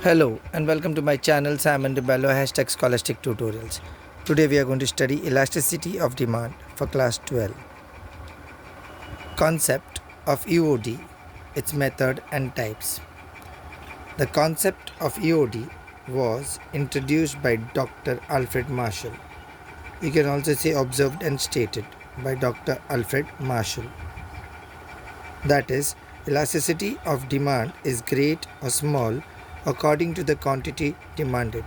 Hello and welcome to my channel SimonRebello #Scholastic Tutorials. Today we are going to study elasticity of demand for class 12. Concept of EOD, its method and types. The concept of EOD was introduced by Dr. Alfred Marshall. You can also say observed and stated by Dr. Alfred Marshall. That is, elasticity of demand is great or small according to the quantity demanded,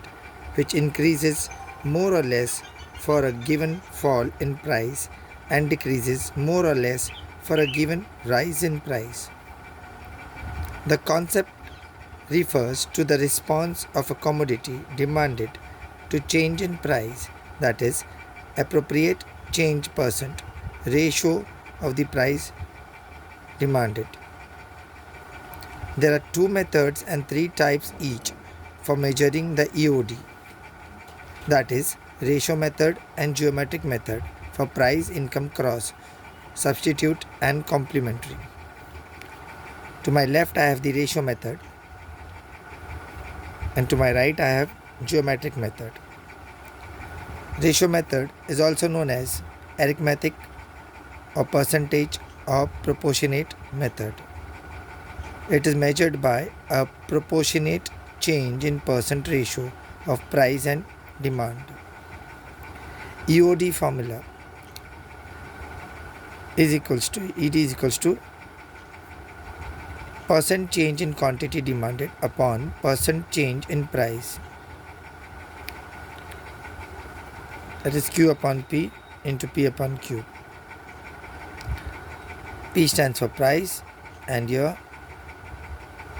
which increases more or less for a given fall in price and decreases more or less for a given rise in price. The concept refers to the response of a commodity demanded to change in price, that is, appropriate change percent ratio of the price demanded. There are two methods and three types each for measuring the EOD, that is, ratio method and geometric method for price income cross, substitute and complementary. To my left I have the ratio method and to my right I have geometric method. Ratio method is also known as arithmetic or percentage or proportionate method. It is measured by a proportionate change in percent ratio of price and demand. EOD formula is equals to ED is equals to percent change in quantity demanded upon percent change in price. That is Q upon P into P upon Q. P stands for price and here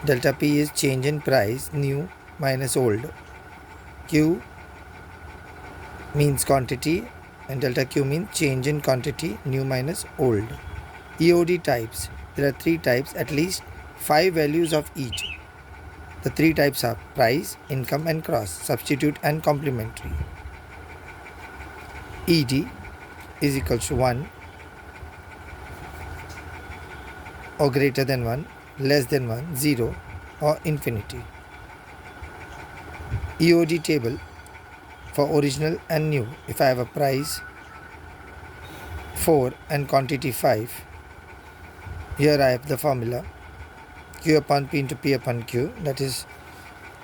delta P is change in price, new minus old. Q means quantity and delta Q means change in quantity, new minus old. EOD types. There are three types, at least 5 values of each. The three types are price, income and cross, substitute and complementary. ED is equals to 1 or greater than 1, less than 1, 0 or infinity. EOD table for original and new. If I have a price 4 and quantity 5, here I have the formula Q upon P into P upon Q, that is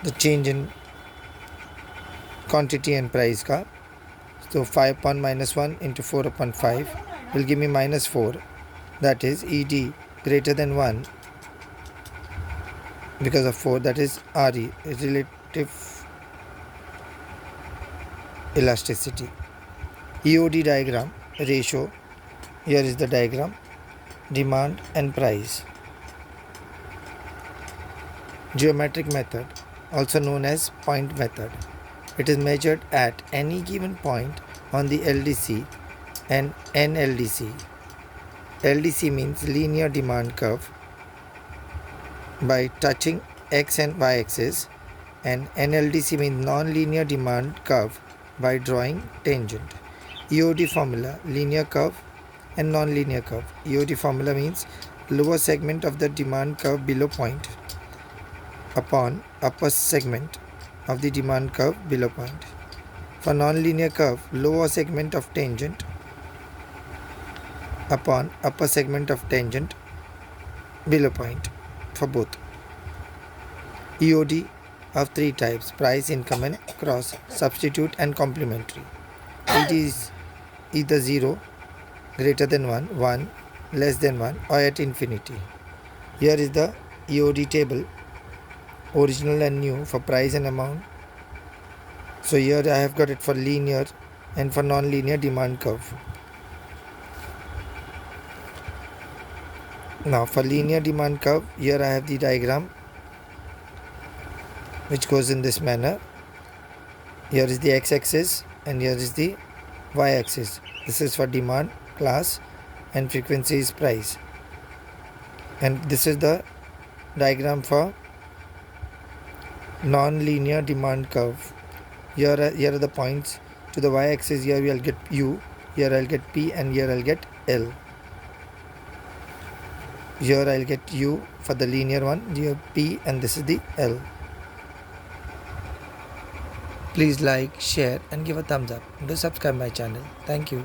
the change in quantity and price ka. So 5 upon minus 1 into 4 upon 5 will give me minus 4, that is ED greater than 1 because of 4, that is RE, relative elasticity. EOD diagram, ratio, here is the diagram, demand and price. Geometric method, also known as point method. It is measured at any given point on the LDC and NLDC. LDC means linear demand curve by touching X and Y axis, and NLDC means non-linear demand curve by drawing tangent. EOD formula, linear curve and non-linear curve. EOD formula means lower segment of the demand curve below point upon upper segment of the demand curve below point. For non-linear curve, lower segment of tangent upon upper segment of tangent below point for both. EOD of three types: price, income and cross, substitute and complementary. It is either 0, greater than 1, 1, less than 1 or at infinity. Here is the EOD table, original and new for price and amount. So here I have got it for linear and for non-linear demand curve. Now for linear demand curve, here I have the diagram which goes in this manner. Here is the x-axis and here is the y-axis. This is for demand, class, and frequency is price. And this is the diagram for non-linear demand curve. Here are the points. To the y-axis, here we will get U, here I will get P and here I will get L. Here I will get U for the linear one, here P and this is the L. Please like, share, and give a thumbs up. Do subscribe my channel. Thank you.